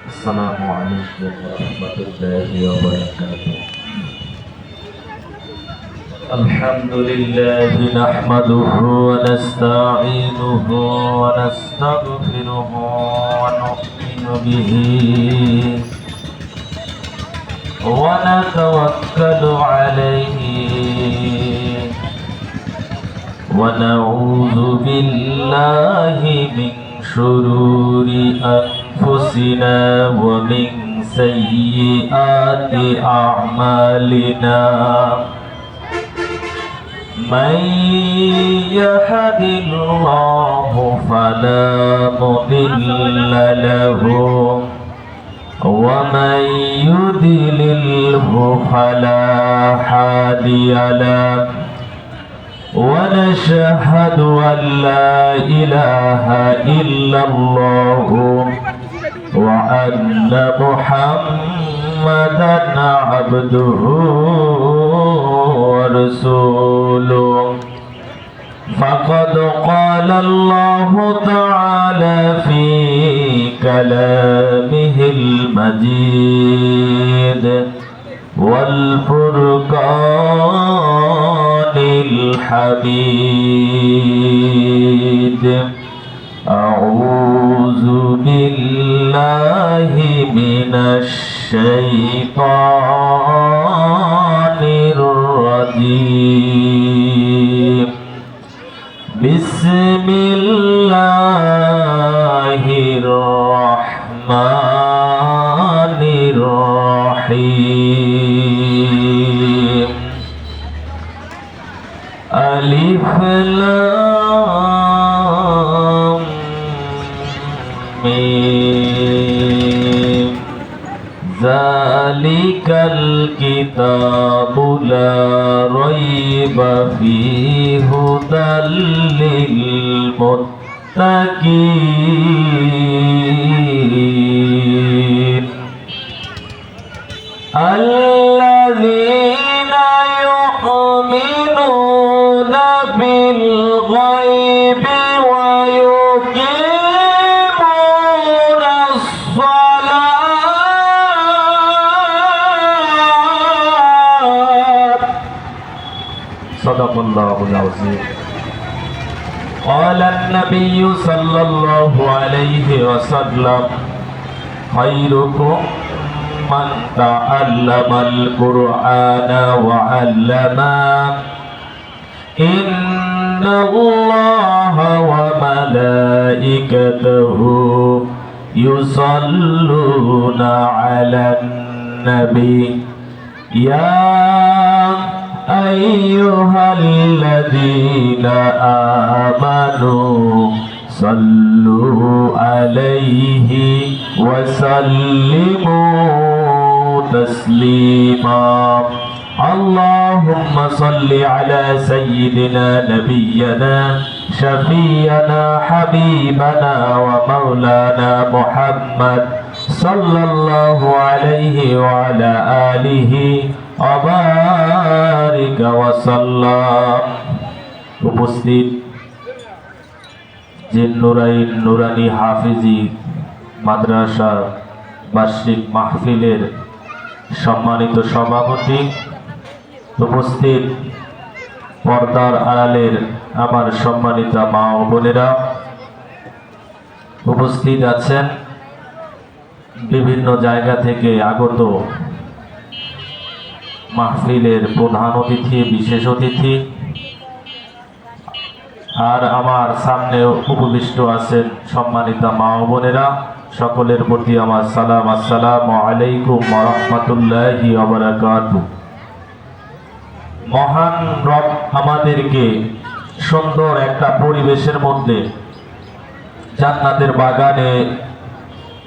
السلام عليكم ورحمة الله وبركاته. الحمد لله نحمده ونستعينه ونستغفره ونؤمن به ونتوكل عليه ونعوذ بالله من شرور أنفسنا ومن سيئات أعمالنا. من يهد الله فلا مضل له ومن يضلله فلا هادي له. ونشهد أن لا إله إلا الله وأن محمدا عبده ورسوله. فقد قال الله تعالى في كلامه المجيد والفرقان الحميد. أعوذ بالله من الشيطان الرجيم. بسم الله الرحمن الرحيم. ألف لام ميم. ذلك الكتاب لا ريب فيه هدى للمتقين الذين يؤمنون بالغيب ويقيمون الصلاة. صدق الله العظيم. قال النبي صلى الله عليه وسلم خيركم من تعلم القرآن وعلمه. إن الله وملائكته يصلون على النبي يا أيها الذين آمنوا صلوا عليه وسلموا تسليما. اللهم صل على سيدنا نبينا شفيعنا حبيبنا ومولانا محمد صلى الله عليه وعلى آله وبارك وسلم. উপস্থিত জিন্নুরাইন নুরানি হাফিজি মাদ্রাসা বার্ষিক মাহফিলের সম্মানিত সভাপতি, উপস্থিত পর্দার আড়ালের আমার সম্মানিত মা ও বোনেরা, উপস্থিত আছেন বিভিন্ন জায়গা থেকে আগত মাহফিলের প্রধান অতিথি, বিশেষ অতিথি, আর আমার সামনে উপবিষ্ট আছেন সম্মানিত মা ও বোনেরা, সকলের প্রতি আমার সালাম। আসসালামু আলাইকুম ওয়া রাহমাতুল্লাহি ওয়া বারাকাতুহু। মহান রব আমাদেরকে সুন্দর একটা পরিবেশের মধ্যে জান্নাতের বাগানে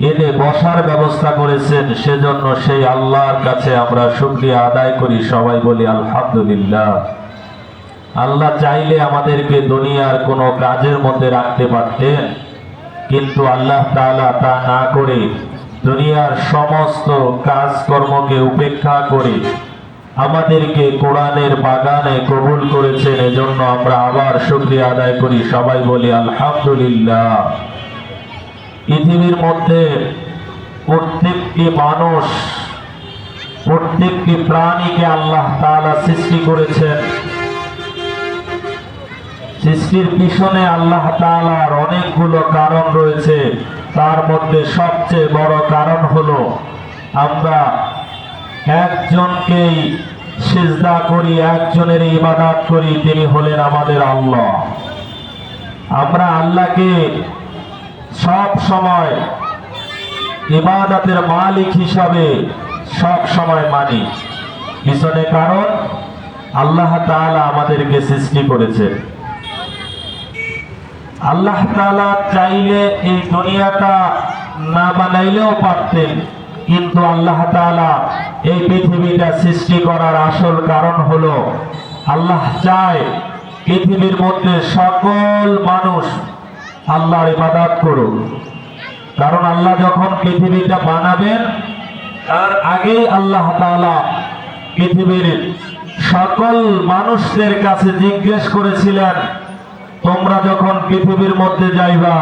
এনে বসার ব্যবস্থা করেছেন, সেজন্য সেই আল্লাহর কাছে আমরা শুকরিয়া আদায় করি। সবাই বলি আলহামদুলিল্লাহ। আল্লাহ চাইলে আমাদেরকে দুনিয়ার কোনো কাজের মধ্যে রাখতে পারতেন, কিন্তু আল্লাহ তাআলা তা না করে দুনিয়ার সমস্ত কাজকর্মকে উপেক্ষা করে আমাদেরকে কোরআনের বাগানে কবুল করেছেন। এজন্য আমরা আবার শুকরিয়া আদায় করি। সবাই বলি আলহামদুলিল্লাহ। পৃথিবীর মধ্যে প্রত্যেকটি মানুষ, প্রত্যেকটি প্রাণীকে আল্লাহ তাআলা সৃষ্টি করেছেন। সৃষ্টির পিছনে আল্লাহ তাআলার অনেকগুলো কারণ রয়েছে। তার মধ্যে সবচেয়ে বড় কারণ হলো আমরা একজনকেই সিজদা করি, একজনের ইবাদত করি, তিনি হলেন আমাদের আল্লাহ। আমরা আল্লাহকে সব সময় ইবাদতের মালিক হিসাবে সব সময় মানি। পিছনে কারণ আল্লাহ তাআলা আমাদেরকে সৃষ্টি করেছেন। আল্লাহ তাআলা চাইলে এই দুনিয়াটা না বানাইলেও পারতেন, কিন্তু আল্লাহ তাআলা এই পৃথিবীটা সৃষ্টি করার আসল কারণ হলো আল্লাহ চায় পৃথিবীর মধ্যে সকল মানুষ আল্লাহর ইবাদত করুক। কারণ আল্লাহ যখন পৃথিবীটা বানাবেন তার আগেই আল্লাহ তাআলা পৃথিবীর সকল মানুষদের কাছে জিজ্ঞেস করেছিলেন, তোমরা যখন পৃথিবীর মধ্যে যাইবা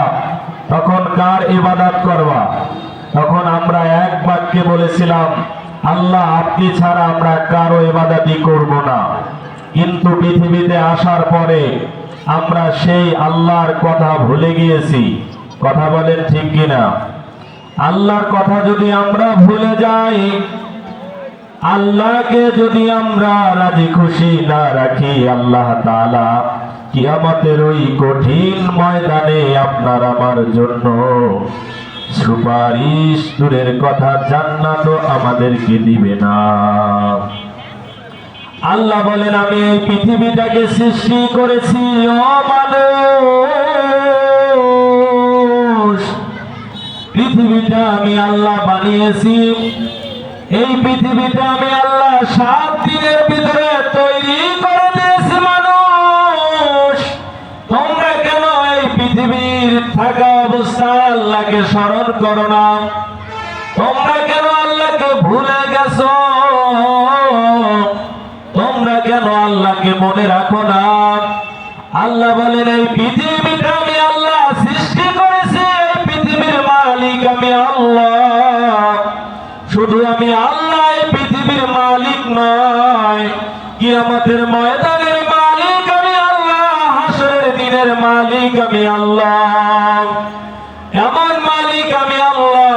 তখন কার ইবাদত করবা? তখন আমরা এক বাক্যে বলেছিলাম, আল্লাহ আপনি ছাড়া আমরা কারো ইবাদতই করব না। কিন্তু পৃথিবীতে আসার পরে আমরা সেই আল্লাহর কথা ভুলে গিয়েছি। কথা বলেন ঠিক কিনা? আল্লাহর কথা যদি আমরা ভুলে যাই, আল্লাহকে যদি আমরা রাজি খুশি না রাখি, আল্লাহ তাআলা কিয়ামতের ওই কঠিন ময়দানে আপনার আমার জন্য সুপারিশ দূরের কথা জান্নাতও আমাদেরকে দিবে না। আল্লাহ বলেন, আমি এই পৃথিবীটাকে সৃষ্টি করেছি ও মানুষ, পৃথিবীটা আমি আল্লাহ বানিয়েছি। এই পৃথিবীটা আমি আল্লাহ 7 দিনের ভিতরে তৈরি করে দিয়েছি। মানুষ, তোমরা কেন এই পৃথিবীর থাকা অবস্থায় আল্লাহকে স্মরণ করো না? তোমরা কেন আল্লাহকে ভুলে গেছো? তোমরা কেন আল্লাহকে মনে রাখো না? আল্লাহ বলেন, এই পৃথিবীটা আমি আল্লাহ সৃষ্টি করেছি। এই পৃথিবীর মালিক আমি আল্লাহ। শুধু আমি আল্লাহ, এই পৃথিবীর মালিক নয়, কিয়ামতের ময়দানের মালিক আমি আল্লাহ, হাসরের দিনের মালিক আমি আল্লাহ। এমন মালিক আমি আল্লাহ,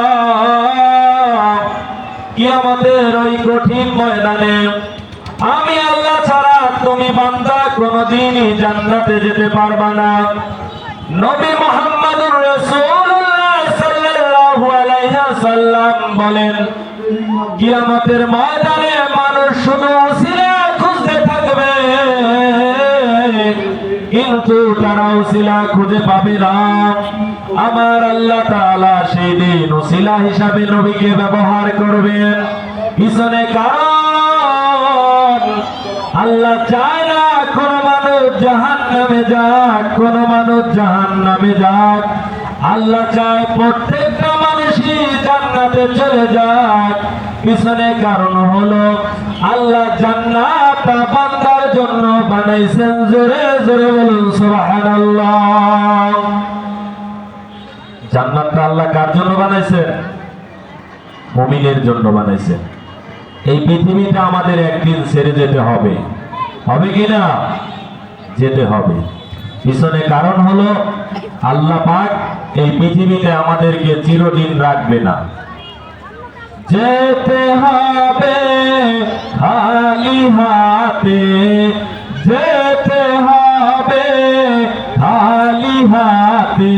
কিয়ামতের ওই কঠিন ময়দানে আমি আল্লাহ ছাড়া তুমি বান্দা কোনদিনই জান্নাতে যেতে পারবা না। নবী মুহাম্মদুর রাসূলুল্লাহ সাল্লাল্লাহু আলাইহি ওয়াসাল্লাম বলেন, কিয়ামতের ময়দানে মানুষ শুধু ওসিলা খুঁজতে থাকবে, কিন্তু তারা ওসিলা খুঁজে পাবে না। আমার আল্লাহ তাআলা সেই দিন ওসিলা হিসাবে নবীকে ব্যবহার করবেন। পিছনে কারণ আল্লাহ চায় না কোন মানুষ জাহান্নামে যাক, কোন মানুষ জাহান্নামে যাক। আল্লাহ চায় প্রত্যেকটা মানুষই জান্নাতে চলে যাক। পিছনে কারণ হলো আল্লাহ জান্নাতটা বান্দার জন্য বানাইছেন। জোরে জোরে বলুন সুবহানাল্লাহ। জান্নাতটা আল্লাহ কার জন্য বানাইছেন? মুমিনের জন্য বানাইছেন। এই পৃথিবীটা আমাদের একদিন ছেড়ে যেতে হবে, হবে কিনা? যেতে হবে। পিছনে কারণ হলো আল্লাহ পাক এই পৃথিবীতে আমাদেরকে চিরদিন রাখবে না। যেতে হবে খালি হাতে, যেতে হবে খালি হাতে,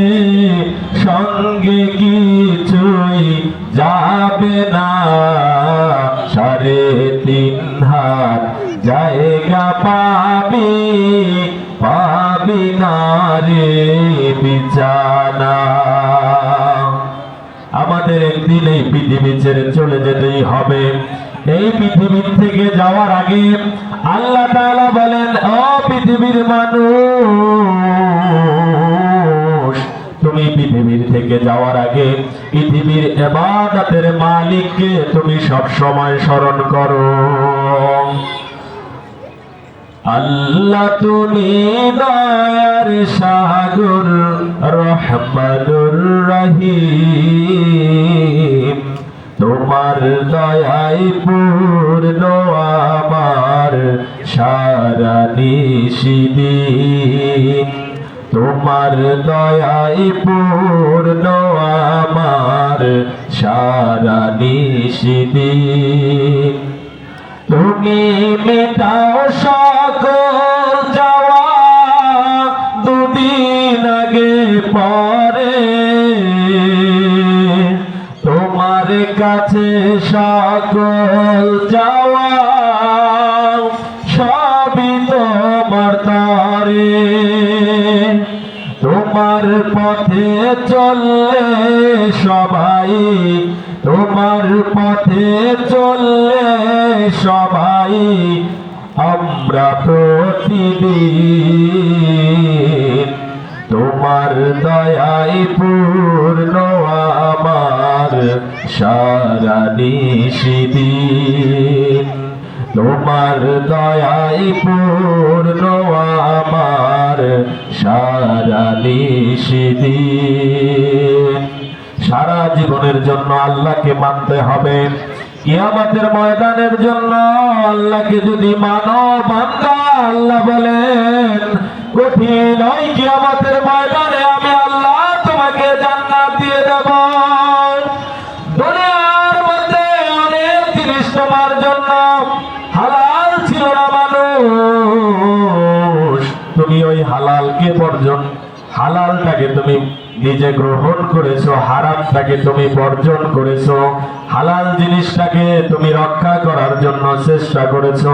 সঙ্গে কিছুই যাবে না। 3.5 হাত জায়গা পাবি, পাবি না রে বিছানা। আমাদের একদিন এই পৃথিবী ছেড়ে চলে যেতেই হবে। এই পৃথিবীর থেকে যাওয়ার আগে আল্লাহ তাআলা বলেন, ও পৃথিবীর মানুষ, তুমি পৃথিবীর থেকে যাওয়ার আগে পৃথিবীর ইবাদতের মালিককে তুমি সব সময় স্মরণ করো। আল্লাহ তুমি দয়ার সাগর রহমানুর রহিম, তোমার দয়ায় পূর্ণ আমার সারা নিশিদিন, তোমার দয়ায় পূর্ণ আমার সারা নিশিদিন। তুমি মেটাও সকল চাওয়া দুদিন আগে পরে, তোমার কাছে সকল চাওয়া সবই তোমার তরে। তোমার পথে চললে সবাই, তোমার পথে চললে সবাই আমরা প্রতিদিন, তোমার দয়ায় পূর্ণ আমার সারা নিশিদিন, তোমার দয়ায় পূর্ণ আমার সারা নিশিদিন। সারা জীবনের জন্য আল্লাহকে মানতে হবে, কিয়ামতের ময়দানের জন্য আল্লাহকে যদি মানো বান্দা, আল্লাহ বলেন কঠিন ওই কিয়ামতের ময়দানে আমি আল্লাহ তোমাকে জান্নাত দিয়ে দেব। দুনিয়ার মধ্যে অনেক জিনিস তোমার জন্য হালাল ছিল না মানুষ, তুমি ওই হালালকে বর্জন, হালালটাকে তুমি নিজে গ্রহণ করেছো, হারামটাকে তুমি বর্জন করেছো, হালাল জিনিসটাকে তুমি রক্ষা করার জন্য চেষ্টা করেছো।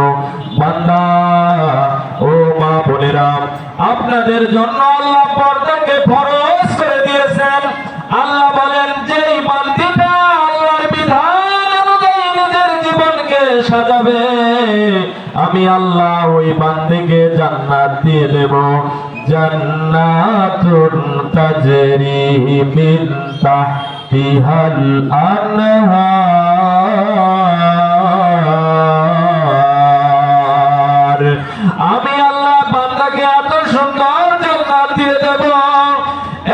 বান্দা ও মা বোনেরা, আপনাদের জন্য আল্লাহ পর্দাকে ফরজ করে দিয়েছেন। আল্লাহ বলেন যেই বান্দিটা আল্লাহর বিধান অনুযায়ী নিজের জীবনকে সাজাবে, আমি আল্লাহ ওই বান্দিকে জান্নাত দিয়ে দেব। জান্নাতুন তাজরি মিন তাহতিহাল আনহার, আমি আল্লাহ বান্দাকে এত সুন্দর জান্নাত দিয়ে দেব।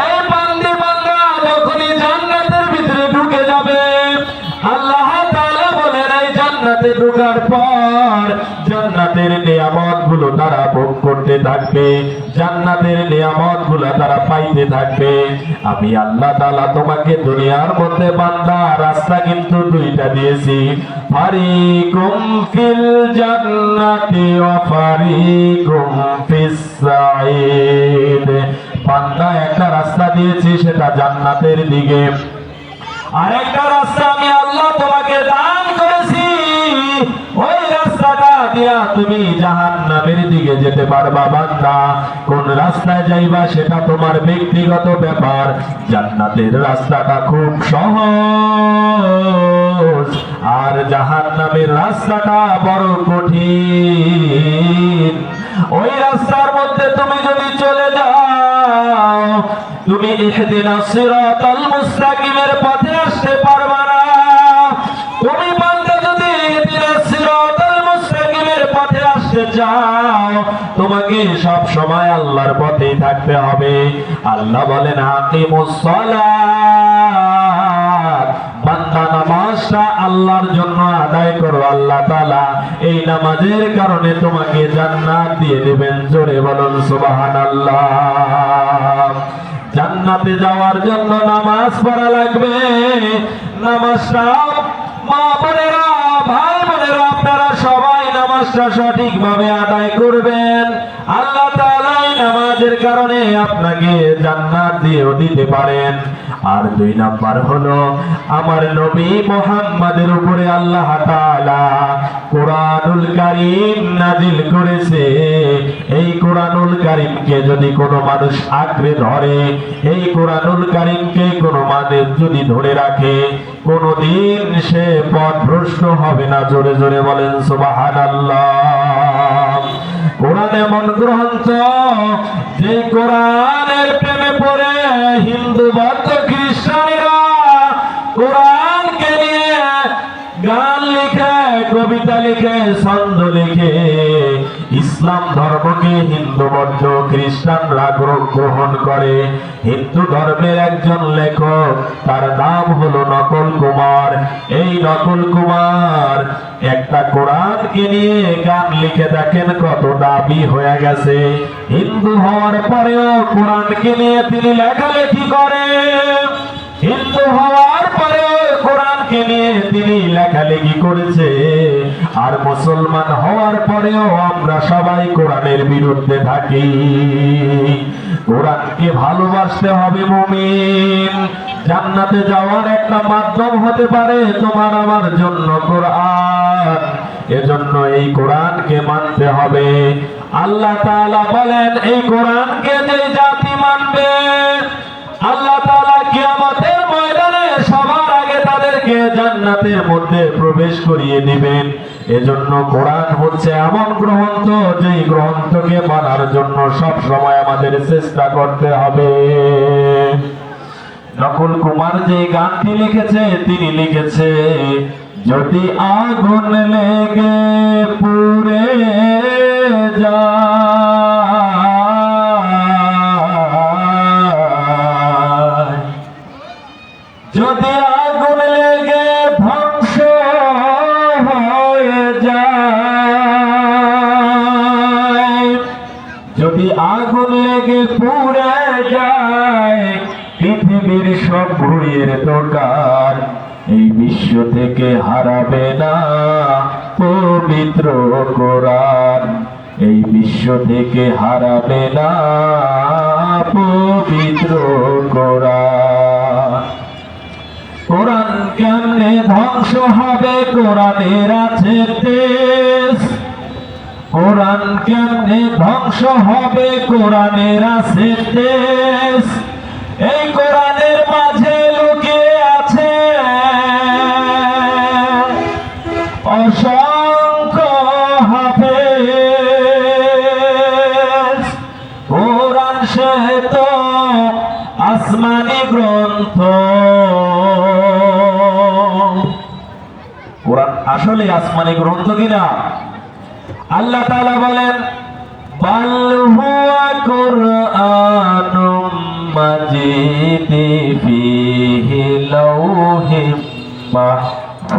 এই বান্দি বান্দা যখনই জান্নাতের ভিতরে ঢুকে যাবে, আল্লাহ তাআলা বলেন এই জান্নাতে ঢোকার পর জান্নাতের নিয়ামত গুলো তারা ভোগ করতে থাকবে, জান্নাতের নিয়ামত গুলো তারা পাইতে থাকবে। আমি আল্লাহ তাআলা তোমাকে দুনিয়ার মধ্যে বান্দা রাস্তা কিন্তু দুইটা দিয়েছি, ফারিকুম ফিল জান্নাতি ওয়া ফারিকুম ফিস সাঈদ। বান্দা একটা রাস্তা দিয়েছি সেটা জান্নাতের দিকে, আরেকটা রাস্তা আমি আল্লাহ তোমাকে দান করেছি, ওই রাস্তাটা দিয়া তুমি জাহান্নামের দিকে যেতে পারবা। বান্দা কোন রাস্তায় যাইবা সেটা তোমার ব্যক্তিগত ব্যাপার, জান্নাতের রাস্তাটা খুব সহজ, আর জাহান্নামের রাস্তাটা বড় কঠিন। ওই রাস্তার মধ্যে তুমি যদি চলে যাও, তুমি ইহদিনাস সিরাতাল মুস্তাকিমের পথে আসতে পারবা না। তুমি বান্দা যদি ইহদিনাস সিরাতাল মুস্তাকিমের পথে আসতে চাও, তোমাকে সব সময় আল্লাহর পথেই থাকতে হবে। আল্লাহ বলেন আকিমুস সালাত, বান্দা নামাজটা আল্লাহর জন্য আদায় করো, আল্লাহ তাআলা এই নামাজের কারণে তোমাকে জান্নাত দিয়ে দিবেন। জোরে বলুন সুবহানাল্লাহ। জান্নাতে যাওয়ার জন্য নামাজ পড়া লাগবে। নামাজটা মা বোনেরা, ভাই বোনেরা, আপনারা সবাই নামাজটা সঠিকভাবে আদায় করবেন। আল্লাহ তাআলা নামাজের কারণে আপনাকে জান্নাত দিয়েও দিতে পারেন। আর দুই নাম্বার হলো আমার নবী মুহাম্মাদের উপরে আল্লাহ তাআলা কোরআনুল কারীম নাজিল করেছে। এই কোরআনুল কারীমকে যদি কোনো মানুষ আঁকড়ে ধরে, এই কোরআনুল কারীমকে কোনো মানুষ যদি ধরে রাখে, কোনদিন সে পথভ্রষ্ট হবে না। জোরে জোরে বলেন সুবহানাল্লাহ। কোরআন এমন গ্রন্থ, যে কোরআনের প্রেমে পড়ে হিন্দু বৌদ্ধ খ্রিস্টানেরা কোরআনকে নিয়ে গান লিখে, কবিতা লিখে, ছন্দ লিখে, ইসলাম ইসলাম ধর্মকে হিন্দু বৌদ্ধ খ্রিস্টানরা গ্রহণ করে। হিন্দু ধর্মের একজন লেখক, তার নাম হলো নকল কুমার। এই নকল কুমার একটা কোরআনকে নিয়ে গান লিখে দেখেন কত দাবি হয়ে গেছে। হিন্দু হওয়ার পরেও কোরআনকে নিয়ে তিনি লেখালেখি করে। হিন্দু হওয়ার পরেও কোরআনকে নিয়ে তিনি লেখালেখি করেছে। আর মুসলমান হওয়ার পরেও আমরা সবাই কোরআনের বিরুদ্ধে থাকি। কোরআনকে ভালোবাসতে হবে মুমিন। জান্নাতে যাওয়ার একটা মাধ্যম হতে পারে তোমার আমার জন্য কোরআন। এজন্য এই কোরআনকে মানতে হবে। আল্লাহ তাআলা বলেন, এই কোরআনকে যে জাতি মানবে আল্লাহ তাআলা কিয়ামতের ময়দানে সবার আগে তাদেরকে জান্নাতের মধ্যে প্রবেশ করিয়ে দিবেন। এজন্য কোরআন হচ্ছে এমন গ্রন্থ, যেই গ্রন্থকে মানার জন্য সব সময় আমাদের চেষ্টা করতে হবে। নকল কুমার যে গানটি লিখেছে, তিনি লিখেছে, যদি আগুন লেগে পুড়ে যায়, যদি আগুন লেগে ধ্বংস হয়ে যায়, যদি আগুন লেগে পুড়ে যায় পৃথিবীর সব বইয়ের দোকান, এই বিশ্ব থেকে হারাবে না পবিত্র কোরআন। এই বিশ্ব থেকে হারাবে না পবিত্র কোরআন। কোরআন কেমনে ধ্বংস হবে? কোরআনের আছে তেজ। কোরআন কেমনে ধ্বংস হবে? কোরআনের আছে তেজ। এই কোরআনের মাঝে লুকিয়ে আছে অসংখ্য হাফেজ। কোরআন সে তো আসমানি গ্রন্থ। কোরআন আসলে আসমানি গ্রন্থ কিনা? আল্লাহ তাআলা বলেন, বাল হুয়া কুরআনুম মাজিদ ফীহি লাওহিম মাহফুজ।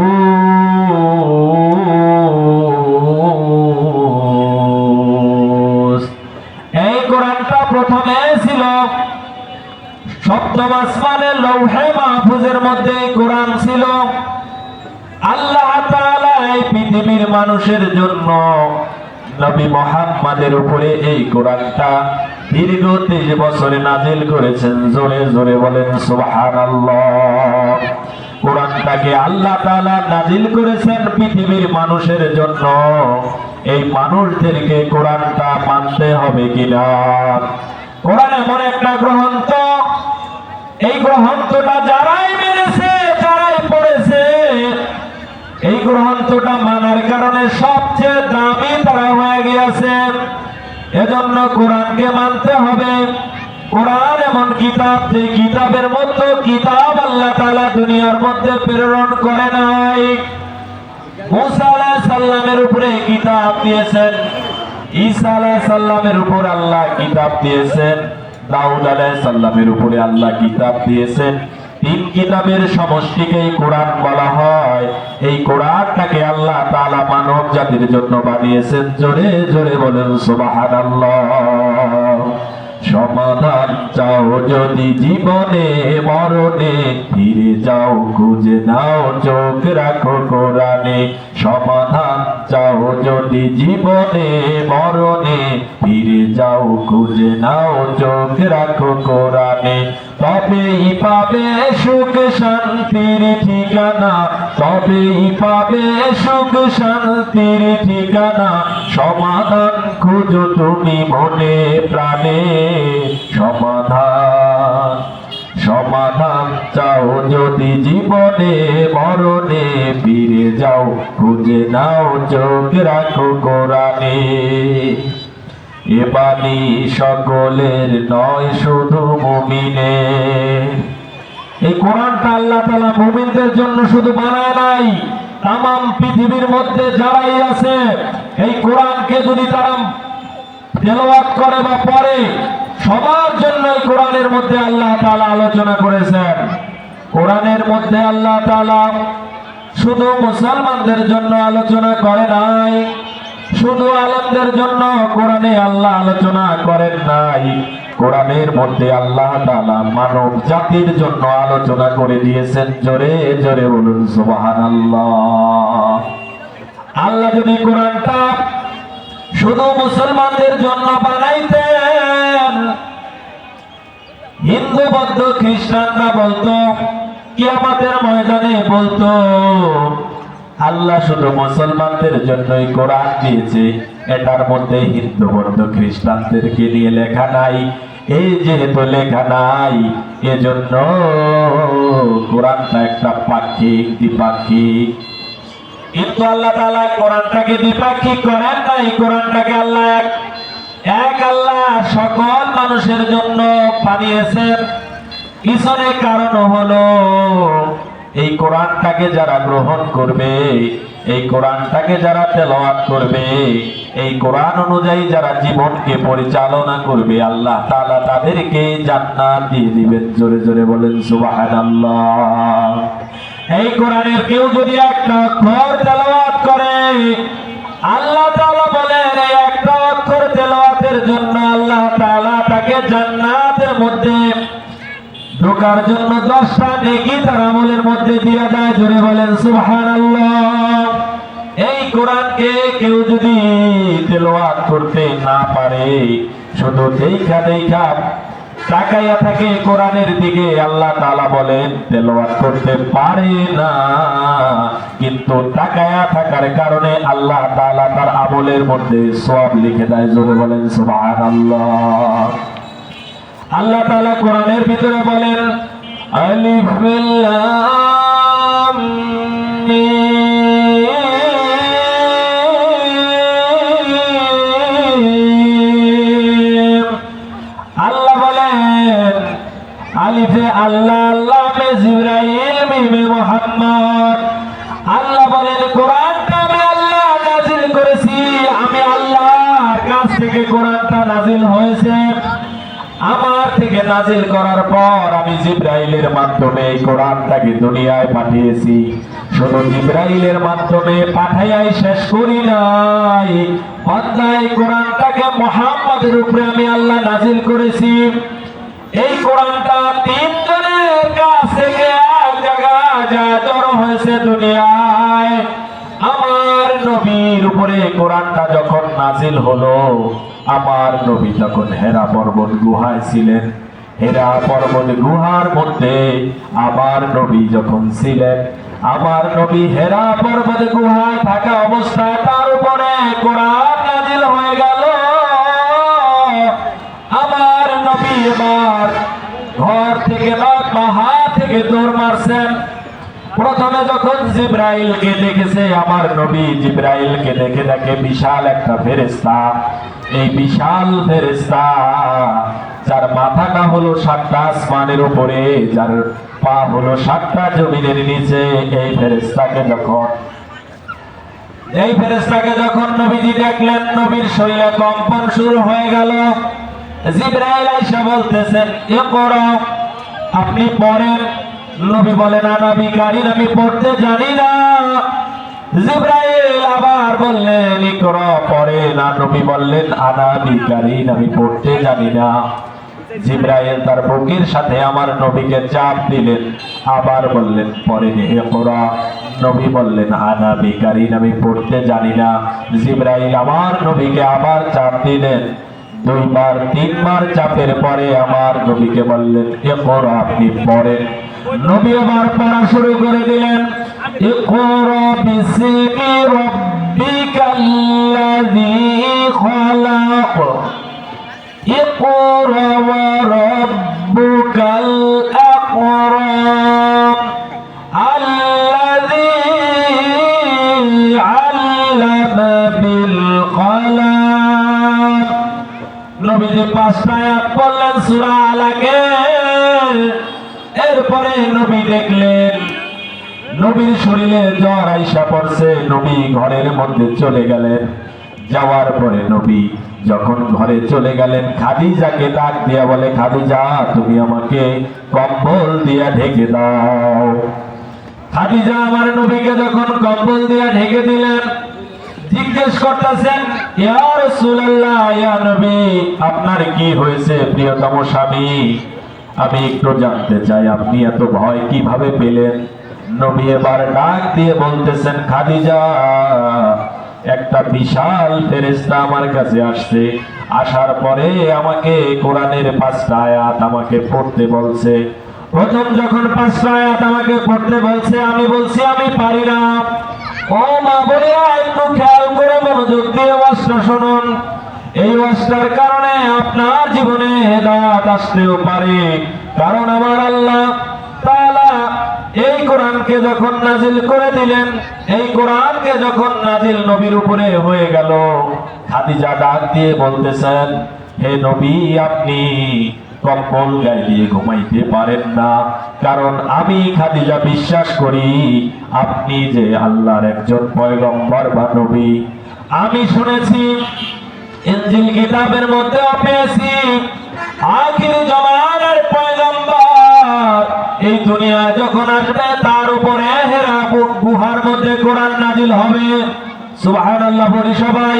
এই কোরআনটা প্রথমে ছিল সপ্তম আসমানের লৌহে মাহফুজের মধ্যে কোরআন ছিল। আল্লাহ তাআলা এই পৃথিবীর মানুষের জন্য নবী মুহাম্মাদের উপরে এই কোরআনটা দীর্ঘ 30 বছরে নাজিল করেছেন। জোরে জোরে বলেন সুবহানাল্লাহ। কোরআনটাকে আল্লাহ তাআলা নাজিল করেছেন পৃথিবীর মানুষের জন্য। এই মানুষদেরকে কোরআনটা মানতে হবে কিনা? কোরআন এমন একটা গ্রন্থ, এই গ্রন্থটা যারাই মেনেছে, যারাই পড়েছে, এই গ্রন্থটা মানার কারণে সবচেয়ে দামি তারা হয়ে গিয়েছে। এজন্য কোরআনকে মানতে হবে। কোরআন এমন কিতাব, যে কিতাবের মতো কিতাব আল্লাহ তাআলা দুনিয়ার মধ্যে প্রেরণ করে নাই। মুসা আলাইহিস সালামের উপরে কিতাব দিয়েছেন, ঈসা আলাইহিস সালামের উপর আল্লাহ কিতাব দিয়েছেন, দাউদ আলাইহিস সালামের উপরে আল্লাহ কিতাব দিয়েছেন। 3 কিতাবের সমষ্টিকেই কোরআন বলা হয়। এই কোরআনটাকে আল্লাহ তাআলা মানব জাতির জন্য বানিয়েছেন। জোরে জোরে বলেন সুবহানাল্লাহ। সমাধান চাও যদি জীবনে মরণে, ফিরে যাও খুঁজে নাও চোখ রাখো কোরআনে। সমাধান চাও যদি জীবনে মরণে, ফিরে যাও খুঁজে নাও চোখ রাখো কোরআনে। তবেই পাবে সুখ শান্তির ঠিকানা, তবেই পাবে সুখ শান্তির ঠিকানা। সমাধান খুঁজো তুমি মনে প্রাণে, সমাধান সমাধান চাও যদি জীবনে মরণে, ফিরে যাও খুঁজে নাও চোখ রাখো কোরআনে। এ বাণী সকলের নয় শুধু মুমিনের। এই কোরআনটা আল্লাহ তাআলা মুমিনদের জন্য শুধু বানায় নাই, তামাম পৃথিবীর মধ্যে যারাই আছে এই কোরআনকে যদি তারা তেলাওয়াত করে বা পড়ে সবার জন্য কোরআনের মধ্যে আল্লাহ তাআলা আলোচনা করেছেন। কোরআনের মধ্যে আল্লাহ তাআলা শুধু মুসলমানদের জন্য আলোচনা করে নাই, শুধু আলেমদের জন্য কোরআনে আল্লাহ আলোচনা করেন নাই, কোরআনের মধ্যে আল্লাহ তাআলা মানব জাতির জন্য আলোচনা করে দিয়েছেন। জোরে জোরে বলুন সুবহানাল্লাহ। আল্লাহ যদি কোরআনটা শুধু মুসলমানদের জন্য বানাইতেন, হিন্দু বৌদ্ধ খ্রিস্টানরা বলতো, কিয়ামতের ময়দানে বলতো আল্লাহ শুধু মুসলমানদের জন্যই কোরআন দিয়েছে, এটার মধ্যে হিন্দু বৌদ্ধ খ্রিস্টানদেরকে নিয়ে লেখা নাই। এই যেহেতু লেখা নাই, এজন্য কোরআনটা একটা পাক্ষিক দ্বিপাক্ষিক। কিন্তু আল্লাহ তাআলা কোরআনটাকে দ্বিপাক্ষিক করেন নাই, কোরআনটাকে আল্লাহ এক আল্লাহ সকল মানুষের জন্য বানিয়েছেন। পিছনে কারণ হলো এই কোরআনটাকে যারা গ্রহণ করবে, এই কোরআনটাকে যারা তেলাওয়াত করবে, এই কোরআন অনুযায়ী যারা জীবনকে পরিচালনা করবে, আল্লাহ তাআলা তাদেরকে জান্নাত দিয়ে দিবেন। জোরে জোরে বলেন সুবহানাল্লাহ। এই কোরআনের কেউ যদি একটা অক্ষর তেলাওয়াত করে, আল্লাহ তাআলা বলেন এই একটা অক্ষর তেলাওয়াতের জন্য আল্লাহ তাআলা তাকে জান্নাতের মধ্যে ঢোকার জন্য 10টা নেকি তার আমলের মধ্যে দিয়ে দেয়। জোরে বলেন সুবহানাল্লাহ। এই কোরআনকে কেউ যদি তেলাওয়াত করতে না পারে, শুধু দেখা দেখা তাকাইয়া থাকে কোরআনের দিকে, আল্লাহ তাআলা বলেন তেলাওয়াত করতে পারে না, কিন্তু তাকাইয়া থাকার কারণে আল্লাহ তাআলা তার আমলের মধ্যে সওয়াব লিখে দেয়। জোরে বলেন সুবহানাল্লাহ। আল্লাহ তাআলা কোরআনের ভিতরে বলেন আলিফ লাম মিম। আল্লাহ বলেন আলিফে আল্লাহ, লামে জিবরাইল, মিমে মুহাম্মদ। আল্লাহ বলেন কোরআনটা আমি আল্লাহ নাযিল করেছি, আমি আল্লাহর কাছ থেকে কোরআনটা নাযিল হয়েছে। আমার থেকে নাযিল করার পর আমি জিবরাইলের মাধ্যমে এই কোরআনটাকে দুনিয়ায় পাঠিয়েছি। শুধু জিবরাইলের মাধ্যমে পাঠাইয়াই শেষ করি নাই, বান্দাই কোরআনটাকে মুহাম্মদের উপরে আমি আল্লাহ নাযিল করেছি। এই কোরআনটা 3 জনের কাছ থেকে এক জায়গায় জড়ো হয়েছে দুনিয়ায়। আমার নবীর উপরে কোরআনটা যখন নাযিল হলো, আমার নবী তখন হেরা পর্বত গুহায় ছিলেন। হেরা পর্বত গুহার মধ্যে আমার নবী যখন ছিলেন, আমার নবী হেরা পর্বত গুহায় থাকা অবস্থায় তার উপরে কোরআন নাযিল হয়ে গেল। আমার নবী এবার ঘর থেকে বাহা থেকে দৌড় মারছেন। প্রথমে যখন জিবরাইলকে দেখেছে, আমার নবী জিবরাইলকে দেখে দেখে বিশাল একটা ফেরেশতা। এই বিশাল ফেরেশতা যার মাথাটা হলো 7টা আসমানের উপরে, যার পা হলো 7টা জমিনের নিচে, এই ফেরেশতাকে যখন নবীজি দেখলেন, নবীর শরীরে কম্পন শুরু হয়ে গেল। জিবরাইল আয়েশা বলতেছেন ইকরা, আপনি পড়েন। নবী বলেন আনা বিকারিন, আমি পড়তে জানি না। জিবরাইল আবার বললেন ইকরা, পড়েন। আর নবী বললেন আনা বিকারিন, আমি পড়তে জানি না। জিবরাইল তার বুকের সাথে আমার নবীকে চাপ দিলেন, আবার বললেন পড়েন ইকরা। নবী বললেন আনা বিকারিন, আমি পড়তে জানি না। জিবরাইল আমার নবীকে আবার চাপ দিলেন। 2 বার 3 বার চাপের পরে আমার নবীকে বললেন ইকরা, আপনি পড়েন। নবী আবার পড়া শুরু করে দিলেন ইকরা বিসমি রাব্বিকাল্লাযী খালাক, ইকরা ওয়া রাব্বুকাল আকরাম, আল্লাযী আল্লামা বিল কলম। নবীজি 5টা আয়াত পড়লেন সূরা আলাকে। এরপরে নবী দেখলেন নবীর শরীরে জ্বর আইসা পড়ছে। নবী ঘরের মধ্যে চলে গেলেন। যাওয়ার পরে নবী যখন ঘরে চলে গেলেন, খাদিজাকে ডাক দিয়া বলে, খাদিজা তুমি আমাকে কম্বল দিয়া ঢেকে দাও। খাদিজা আমার নবীকে যখন কম্বল দিয়া ঢেকে দিলেন, জিজ্ঞেস করতেছেন, ইয়া রাসূলুল্লাহ, ইয়া নবী, আপনার কি হয়েছে প্রিয়তম স্বামী? আমি একটু জানতে চাই আপনি এত ভয় কিভাবে পেলেন? নবী এবার ডাক দিয়ে বলতেছেন, খাদিজা, একটা বিশাল ফেরেশতা আমার কাছে আসছে, আসার পরে আমাকে কোরআনের 5টা আয়াত আমাকে পড়তে বলছে। প্রথম যখন 5টা আয়াত আমাকে পড়তে বলছে, আমি বলছি আমি পারি না। ও মা বোনেরা, একটু খেয়াল করে মনোযোগ দিয়ে ওয়াজটা শুনুন। এই ওয়াজটার কারণে আপনার জীবনে হেদায়েত আসতেও পারে, কারণ আমার আল্লাহ তাআলা এই কোরআনকে যখন নাজিল করে দিলেন, এই কোরআনকে যখন নাজিল নবীর উপরে হয়ে গেল, খাদিজা ডাক দিয়ে বলতেছেন, হে নবী, আপনি কম্বল গায়ে দিয়ে ঘুমাইতে পারেন না, কারণ আমি খাদিজা বিশ্বাস করি আপনি যে আল্লাহর একজন পয়গম্বর বা নবী। আমি শুনেছি ইনজিল কিতাবের মধ্যে পেয়েছি আখির জামানার পয়গম্বর এই দুনিয়া যখন আসবে তার উপরে হেরা গুহার মধ্যে কোরআন নাজিল হবে। সুবহানাল্লাহ বলি সবাই।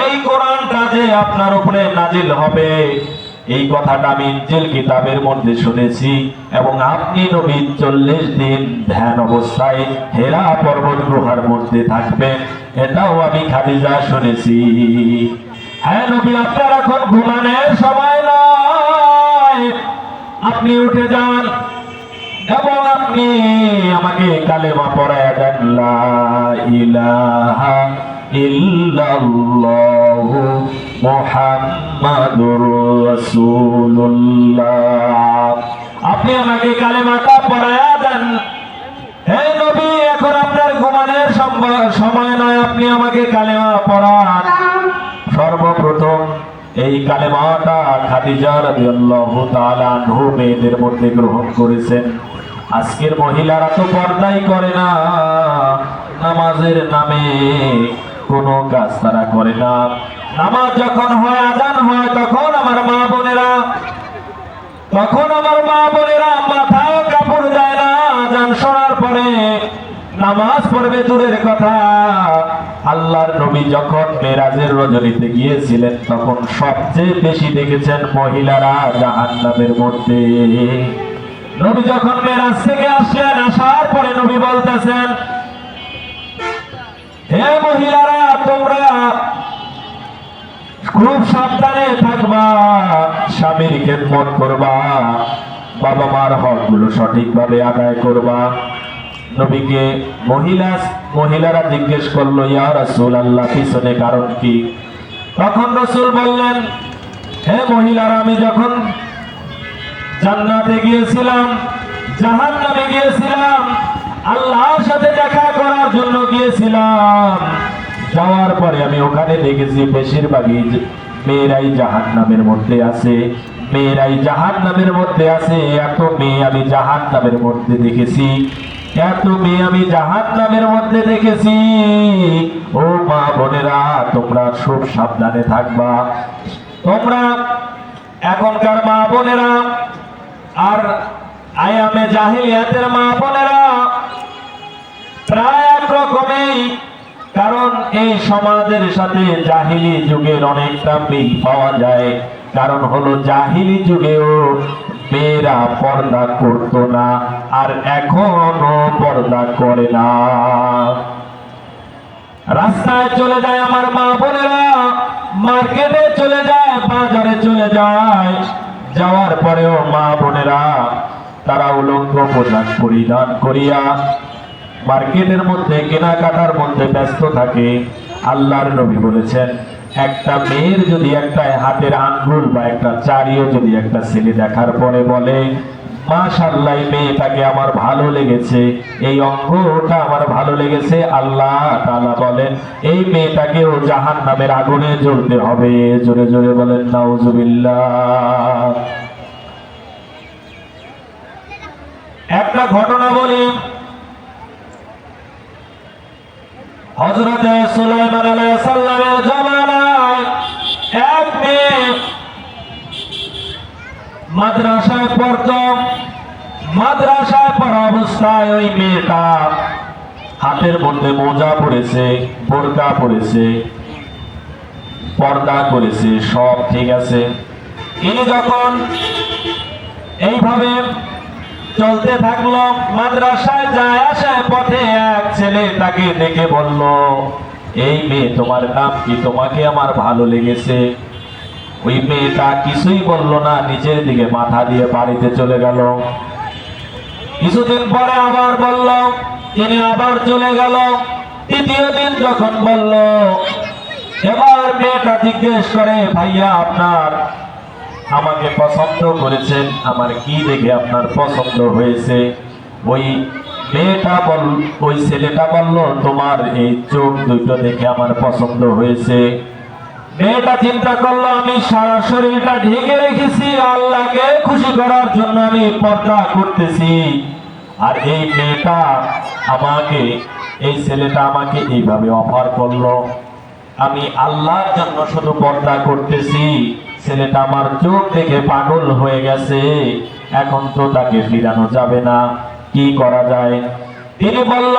এই কোরআনটা যে আপনার উপরে নাজিল হবে, এই কথাটা আমি ইনজিল কিতাবের মধ্যে শুনেছি, এবং আপনি নবী 40 দিন ধ্যান অবস্থায় হেরা পর্বত গুহার মধ্যে থাকবেন, এটাও আমি খাদিজা শুনেছি। হ্যাঁ নবী, আপনার এখন ঘুমানোর সময় নয়, আপনি উঠে যান এবং আপনি আমাকে কালেমা পড়ায়া দেন, লা ইলাহা ইল্লাল্লাহু মুহাম্মাদুর রাসূলুল্লাহ। আপনি আমাকে কালেমাটা পড়ায়া দেন। হে নবী, এখন আপনার ঘুমানোর সময় নয়, আপনি আমাকে কালেমা পড়ান। সর্বপ্রথম এই কালেমাটা খাদিজা রাদিয়াল্লাহু তাআলা আনহা মেয়েদের মধ্যে গ্রহণ করেছেন। আজকের মহিলারা তো পর্দাই করে না, নামাজের নামে কোনো কাজ তারা করে না। নামাজ যখন হয়, আযান হয়, তখন আমার মা বোনেরা মাথায় কাপড় দেয় না। আযান শোনার পরে নামাজ পড়বে দূরের কথা। আল্লাহর নবী যখন মেরাজের রজনীতে গিয়েছিলেন, তখন সবচেয়ে বেশি দেখেছেন মহিলারা জাহান্নামের মধ্যে। নবী যখন মেরাজ থেকে আসলেন, আসার পরে নবী বলতেছেন, হে মহিলারা, তোমরা খুব সাবধানে থাকবা, স্বামীর খেদমত করবা, বাবা মার হকগুলো সঠিকভাবে আদায় করবা। নবীকে মহিলারা জিজ্ঞেস করলো, ইয়া রাসূলুল্লাহ, পিছনে কারণ কি? তখন রাসূল বললেন, হে মহিলারা, আমি যখন জান্নাতে গিয়েছিলাম, জাহান্নামে গিয়েছিলাম, আল্লাহর সাথে দেখা করার জন্য গিয়েছিলাম, যাওয়ার পরে আমি ওখানে দেখেছি বেশিরভাগই মেয়েরাই জাহান্নামের মধ্যে আছে, মেয়েরাই জাহান্নামের মধ্যে আছে। এত মেয়ে আমি জাহান্নামের মধ্যে দেখেছি, এত মেয়ে আমি জাহান্নামের মধ্যে দেখেছি। ও মা বোনেরা, তোমরা খুব সাবধানে থাকবা। তোমরা এখনকার মা বোনেরা আর আয়ামে জাহিলিয়াতের মা বোনেরা প্রায় এক রকমই, কারণ এই সমাজের সাথে জাহিলি যুগের অনেকটা মিল পাওয়া যায়। কারণ হলো জাহিলি যুগেও মেয়েরা পর্দা করতো না, আর এখনো পর্দা করে না। রাস্তায় চলে যায় আমার মা বোনেরা, মার্কেটে চলে যায়, বাজারে চলে যায়, যাওয়ার পরেও মা বোনেরা তারা উলঙ্গ পোশাক পরিধান করিয়া মার্কেটের মধ্যে কেনাকাটার মধ্যে ব্যস্ত থাকে। আল্লাহর নবী বলেছেন, একটা মেয়ের যদি একটা হাতের আঙ্গুল বা একটা চারিও যদি একটা ছেলে দেখার পরে বলে, মাশাআল্লাহ, মেয়েটাকে আমার ভালো লেগেছে, এই অঙ্গটা আমার ভালো লেগেছে, আল্লাহ তাআলা বলেন এই মেয়েটাকেও জাহান্নামের আগুনে জ্বলতে হবে। জোরে জোরে বলেন নাউজুবিল্লাহ। একটা ঘটনা বলি। হযরতে সুলাইমান আলাইহিস সালামের জামানায় এক মেয়ে মাদ্রাসায় পড়তো। মাদ্রাসায় পড়া অবস্থায় ওই মেয়েটা হাতের মধ্যে মোজা পরেছে, বোরকা পরেছে, পর্দা করেছে, সব ঠিক আছে। ইনি যখন এইভাবে চলতে থাকলো, মাদ্রাসায় যায় আসার পথে এক ছেলে তাকে দেখে বলল, এই মেয়ে তোমার নাম কি? তোমাকে আমার ভালো লেগেছে। ওই মেয়েটা কিছুই বলল না, নিচের দিকে মাথা দিয়ে বাড়িতে চলে গেল। কিছুদিন পরে আবার বলল, তিনি আবার চলে গেল। তৃতীয় দিন যখন বলল, এবার মেয়েটা জিজ্ঞেস করে, ভাইয়া আপনার আমাকে পছন্দ করেছেন? আমার কি দেখে আপনার পছন্দ হয়েছে? ওই মেয়েটা ওই ছেলেটা বলল, তোমার এই চোখ দুটো দেখে আমার পছন্দ হয়েছে। মেয়েটা চিন্তা করলো, আমি সারা শরীরটা ঢেকে রেখেছি, আল্লাহকে খুশি করার জন্য আমি পর্দা করতেছি, আর এই মেয়েটা আমাকে, এই ছেলেটা আমাকে এইভাবে অফার করলো, আমি আল্লাহর জন্য শুধু পর্দা করতেছি, ছেলেটা আমার চোখ দেখে পাগল হয়ে গেছে, এখন তো তাকে ফিরানো যাবে না, কি করা যায়? তিনি বলল,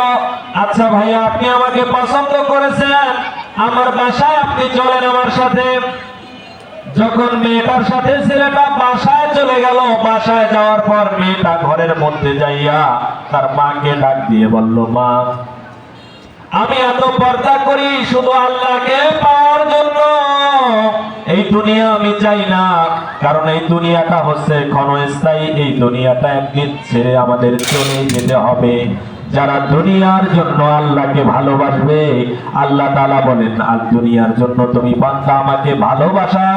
আচ্ছা ভাইয়া, আপনি আমাকে পছন্দ করেছেন, আমার বাসায় আপনি চলেন আমার সাথে। যখন মেয়েটার সাথে ছেলেটা বাসায় চলে গেল, বাসায় যাওয়ার পর মেয়েটা ঘরের মধ্যে যাইয়া তার মাকে ডাক দিয়ে বলল, মা, আমি এত পর্দা করি শুধু আল্লাহকে পাওয়ার জন্য, এই দুনিয়া আমি চাই না, কারণ এই দুনিয়াটা হচ্ছে ক্ষণস্থায়ী, এই দুনিয়াটা একদিন ছেড়ে আমাদের চলে যেতে হবে। যারা দুনিয়ার জন্য আল্লাহকে ভালোবাসবে, আল্লাহ তাআলা বলেন, আর দুনিয়ার জন্য তুমি বান্দা আমাকে ভালোবাসা,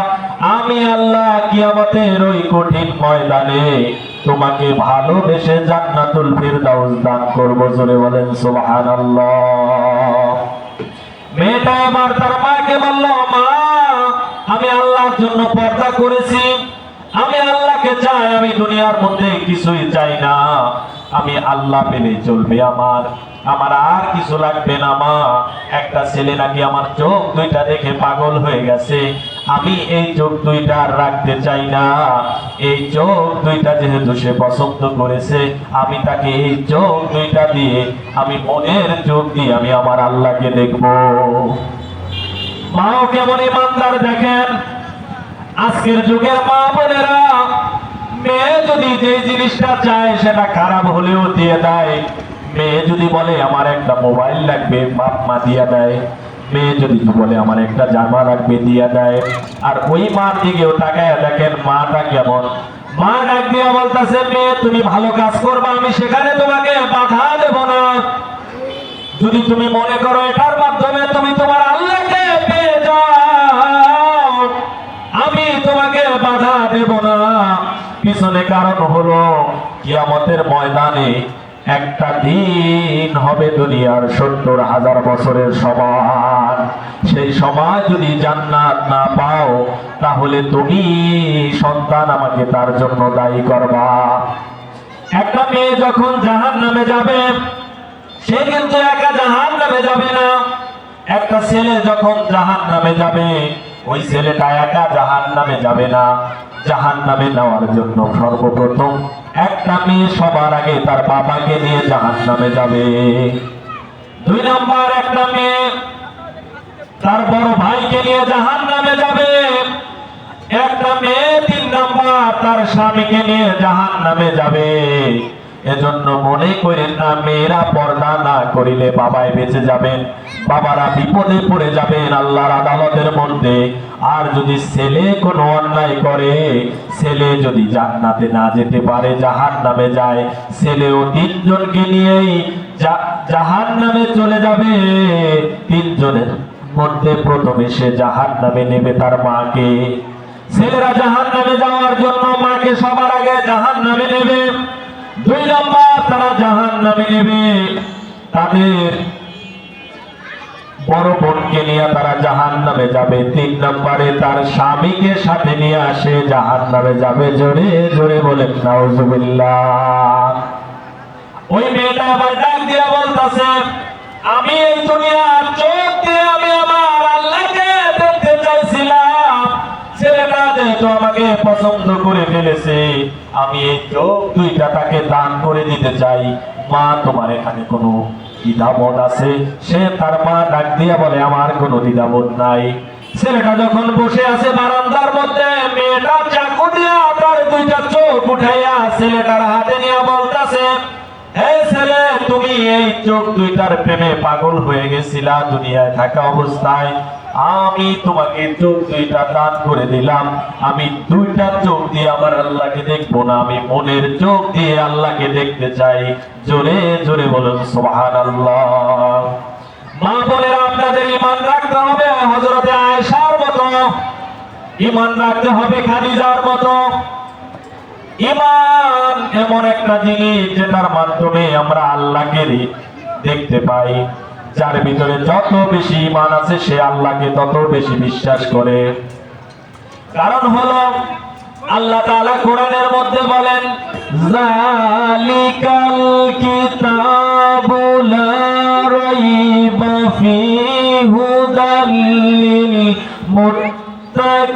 আমি আল্লাহ কিয়ামতের ওই কঠিন ময়দানে তোমাকে ভালোবেসে জান্নাতুল ফিরদাউস দান করব। জোরে বলেন সুবহানাল্লাহ। মেয়েটা আবার তার মাকে বলল, মা, আমি আল্লাহর জন্য পর্দা করেছি, আমি আল্লাহকে চাই, আমি দুনিয়ার মধ্যে কিছুই চাই না, আমি আল্লাহ পেলে চলবে, আমার আমার আর কিছু লাগবে না। মা, একটা ছেলে নাকি আমার চোখ দুইটা দেখে পাগল হয়ে গেছে, আমি এই চোখ দুইটা আর রাখতে চাই না, এই চোখ দুইটা যেহেতু সে পছন্দ করেছে, আমি তাকে এই চোখ দুইটা দিয়ে, আমি মনের চোখ দিয়ে আমি আমার আল্লাহকে দেখব। মাও কেমন ইমানদার দেখেন। আজকের যুগের মা বোনেরা, মেয়ে যদি যে জিনিসটা চায় সেটা খারাপ হলেও দিয়ে দেয়। মেয়ে যদি বলে আমার একটা মোবাইল লাগবে, বাপ মা দিয়া দেয়। মেয়ে যদি বলে আমার একটা জামা লাগবে, দিয়া দেয়। আর ওই মার দিকেও তাকায় দেখেন মাটা কেমন। মা ডাক দিয়া বলতেছে, মেয়ে তুমি ভালো কাজ করবা, আমি সেখানে তোমাকে বাধা দেব না। যদি তুমি মনে করো এটার মাধ্যমে তুমি তোমার আল্লাহকে পেয়ে যাও, আমি তোমাকে বাধা দেব না। পিছনে কারণ হলো, কিয়ামতের ময়দানে একটা দিন হবে দুনিয়ার ৭০,০০০ বছরের সমান। সেই সময় যদি জান্নাত না পাও, তাহলে তুমি সন্তান আমাকে তার জন্য দায়ী করবা। একটা মেয়ে যখন জাহান্নামে যাবে, সে কিন্তু একা জাহান্নামে যাবে না। একটা ছেলে যখন জাহান্নামে যাবে, ওই ছেলেটা একা জাহান্নামে যাবে না। জাহান্নামে নেওয়ার জন্য সর্বপ্রথম একটা মেয়ে সবার আগে তার বাবাকে নিয়ে জাহান্নামে যাবে। ২ নম্বর, একটা মেয়ে তার বড় ভাইকে নিয়ে জাহান্নামে যাবে। একটা মেয়ে ৩ নম্বর তার স্বামীকে নিয়ে জাহান্নামে যাবে। এজন্য মনে করেন না মেয়েরা পর্দা না করিলে বাবাই বেঁচে যাবেন, বাবারা বিপদে পড়ে যাবেন আল্লাহর আদালতের মধ্যে। আর যদি ছেলে কোনো অন্যায় করে, ছেলে যদি জান্নাতে না যেতে পারে, জাহান্নামে যায়, ছেলেও ৩ জনকে নিয়েই জাহান্নামে চলে যাবে। ৩ জনের মধ্যে প্রথমে সে জাহান্নামে নেবে তার মাকে। ছেলেরা জাহান্নামে যাওয়ার জন্য মাকে সবার আগে জাহান্নামে নেবে। ২ নম্বর, তারা জাহান্নামে নেবে তাদের বড় বোনকে নিয়ে, তারা জাহান্নামে যাবে। ৩ নম্বরে তার স্বামীকে সাথে নিয়ে আসে জাহান্নামে যাবে। জোরে জোরে বলেন নাউজুবিল্লাহ। ওই মেয়েটা আবার ডাক দিয়া বলতেছে, আমি এই দুনিয়ার চোখ দিয়ে আমি আমার আল্লাহকে দেখতে চাইছিলাম। ছেলেটা যেহেতু আমাকে পছন্দ করে ফেলেছে, আমি এই চোখ দুইটা তাকে দান করে দিতে চাই। মা, তোমার এখানে কোনো দ্বিধাবোধ আছে? সে তার মা ডাক দিয়া বলে, আমার কোনো দ্বিধাবোধ নাই। ছেলেটা যখন বসে আছে বারান্দার মধ্যে, মেয়েটা চাকু দিয়া তার দুইটা চোখ উঠাইয়া ছেলেটার হাতে নিয়ে বলতেছে, হে ছেলে, তুমি এই চোখ দুইটার প্রেমে পাগল হয়ে গেছিলা দুনিয়ায় থাকা অবস্থায়। আমি তোমাকে চোখ দুইটা দান করে দিলাম। আমি দুইটা চোখ দিয়ে আমার আল্লাহকে দেখবো না, আমি মনের চোখ দিয়ে আল্লাহকে দেখতে চাই। জোরে জোরে বলুন সুবহানাল্লাহ। মা বলে, আপনাদের ঈমান রাখতে হবে হযরতে আয়েশার মতো, ঈমান রাখতে হবে খাদিজার মতো। ঈমান এমন একটা জিনিস যেটার মাধ্যমে আমরা আল্লাহকে দেখতে পাই। যার ভিতরে যত বেশি ঈমান আছে সে আল্লাহকে তত বেশি বিশ্বাস করে। কারণ হলো আল্লাহ তাআলা কোরআনের মধ্যে বলেন, যালিকাল কিতাবু লা রাইবা ফীহি হুদাল লিল মুত্তাকিন।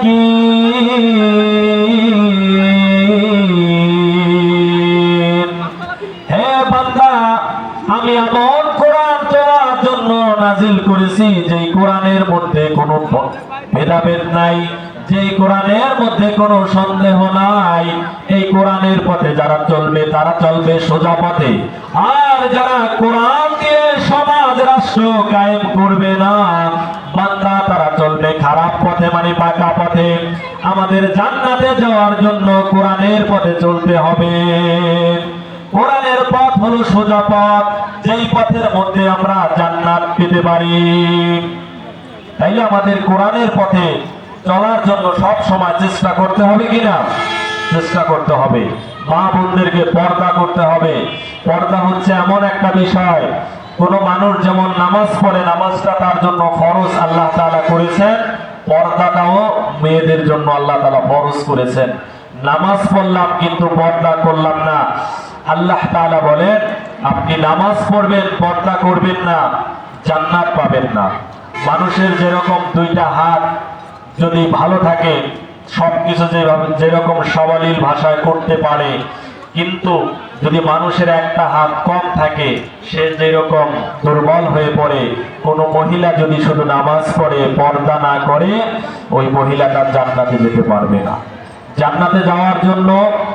হে বান্দা, আমি এমন কোরআন তোমার জন্য নাজিল করেছি যেই কোরআনের মধ্যে কোনো ভেদাভেদ নাই, যেই কোরআনের মধ্যে কোনো সন্দেহ নাই। এই কোরআনের পথে যারা চলবে তারা চলবে সোজা পথে, আর যারা কোরআন দিয়ে সমাজ রাষ্ট্র কায়েম করবে না বান্দা, তারা চলবে খারাপ পথে, মানে বাঁকা পথে। আমাদের জান্নাতে যাওয়ার জন্য কোরআনের পথে চলতে হবে। কোরআনের পথ হলো সোজা পথ, যেই পথের মধ্যে আমরা জান্নাত পেতে পারি। তাইলে আমাদের কোরআনের পথে চলার জন্য সব সময় চেষ্টা করতে হবে, কিনা? চেষ্টা করতে হবে। মা বোনদেরকে পর্দা করতে হবে। পর্দা হচ্ছে এমন একটা বিষয়, কোন মানুষ যেমন নামাজ পড়ে, নামাজটা তার জন্য ফরজ আল্লাহ তাআলা করেছেন, পর্দাটাও মেয়েদের জন্য আল্লাহ তাআলা ফরজ করেছেন। নামাজ পড়লাম কিন্তু পর্দা করলাম না, আল্লাহ তাআলা বলেন আপনি নামাজ পড়বেন পর্দা করবেন না, জান্নাত পাবেন না। মানুষের যেরকম দুইটা হাত যদি ভালো থাকে, সবকিছু যেরকম সাবলীল ভাষায় করতে পারে, কিন্তু যদি মানুষের একটা হাত কম থাকে, সে যেরকম দুর্বল হয়ে পড়ে। কোনো মহিলা যদি শুধু নামাজ পড়ে পর্দা না করে, ওই মহিলাটা জান্নাতে যেতে পারবে না। জান্নাতে যাওয়ার জন্য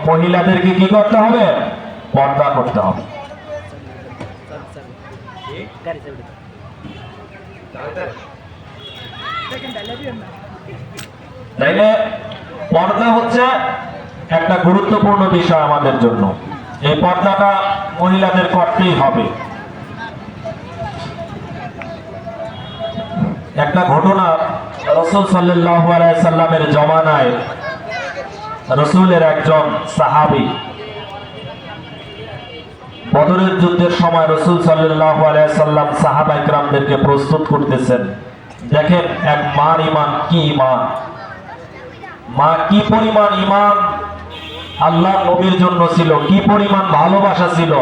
মহিলাদেরকে কি করতে হবে? পর্দা করতে হবে। তাইলে পর্দা হচ্ছে একটা গুরুত্বপূর্ণ বিষয় আমাদের জন্য। এই পর্দাটা মহিলাদের করতেই হবে। একটা ঘটনা, রাসূল সাল্লাল্লাহু আলাইহি সাল্লামের জমানায় রাসূলের একজন সাহাবী বদরের যুদ্ধের সময় রাসূল সাল্লাল্লাহু আলাইহি সাল্লাম সাহাবায়ে কেরামদেরকে প্রস্তুত করতেছেন। দেখেন এক মার ঈমান, কি ঈমান! মা কি পরিমাণ ঈমান আল্লাহ নবীর জন্য ছিল, কি পরিমাণ ভালোবাসা ছিল।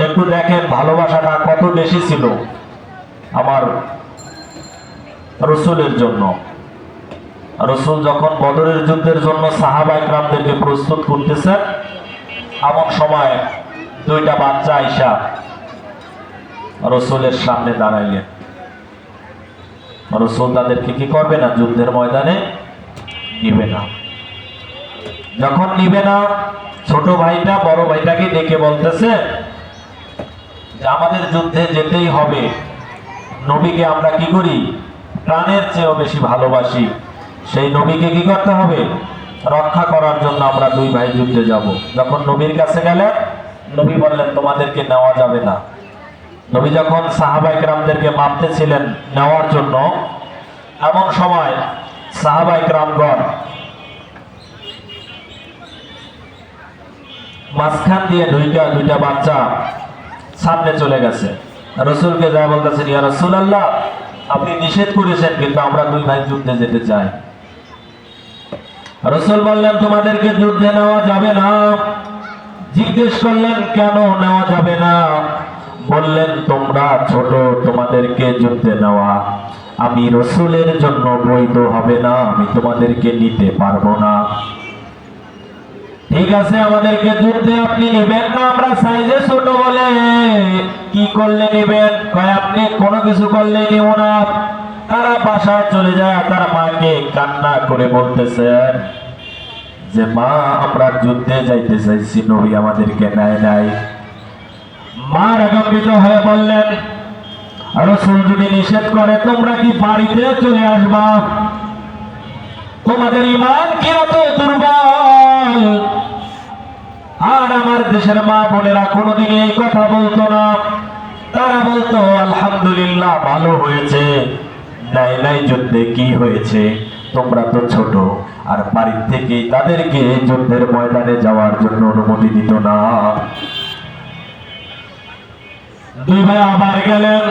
একটু দেখেন ভালোবাসাটা কত বেশি ছিল আমার রাসূলের জন্য। রাসূল যখন বদরের যুদ্ধের জন্য সাহাবায়ে কেরামদেরকে প্রস্তুত করতেছেন, এমন সময় দুইটা বাচ্চা আইসা রাসূলের সামনে দাঁড়াইলেন। রাসূল তাদেরকে কি করবে না? যুদ্ধের ময়দানে নিবে না। যখন নিবে না, ছোট ভাইটা বড় ভাইটাকে ডেকে বলতেছে যে আমাদের যুদ্ধে যেতেই হবে। নবীকে আমরা কি করি? প্রাণের চেয়েও বেশি ভালোবাসি। সেই নবীকে কি করতে হবে? রক্ষা করার জন্য আমরা দুই ভাই যুদ্ধে যাব। যখন নবীর কাছে গেলে নবী বললেন তোমাদেরকে নেওয়া যাবে না। নবী যখন সাহাবায়ে কেরামদেরকে মাপতেছিলেন নেওয়ার জন্য, এমন সময় সাহাবায়ে কেরামগণ মাঝখান দিয়ে দুইটা বাচ্চা সামনে চলে গেছে। রাসূলকে যা বলতেছেন, ইয়া রাসূলুল্লাহ, আপনি নিষেধ করেছেন কিন্তু আমরা দুই ভাই যুদ্ধে যেতে চাই। রাসূল বললেন তোমাদেরকে যুদ্ধে নেওয়া যাবে না। জিজ্ঞেস করলেন কেন নেওয়া যাবে না? বললেন, তোমরা ছোট, তোমাদেরকে যুদ্ধে নেওয়া আমি রসুলের জন্য বৈধ হবে না, আমি তোমাদেরকে নিতে পারবো না। ঠিক আছে, আমাদেরকে যুদ্ধে আপনি নেবেন না, আমরা সাইজে ছোট বলে কি করলে নেবেন? কয় আপনি কোনো কিছু করলে নিব না। তারা বাসায় চলে যায়, তার মাকে কান্না করে বলতেছেন যে মা, আমরা যুদ্ধে যাইতে চাইছি, নবী আমাদেরকে নেয় নাই। মা রাগান্বিত হয়ে বললেন, রাসূল যদি নিষেধ করে তোমরা কি বাড়িতে চলে আসবা? তোমাদের ঈমান কি এত দুর্বল? আর আমার দেশের মা বোনেরা কোনোদিন এই কথা বলতো না। তারা বলতো আলহামদুলিল্লাহ, ভালো হয়েছে, নাই নাই যুদ্ধে কি হয়েছে, তোমরা তো ছোট। আর বাড়ির থেকে তাদেরকে যুদ্ধের ময়দানে যাওয়ার জন্য অনুমতি দিত না। দুই ভাই আবার গেলেন।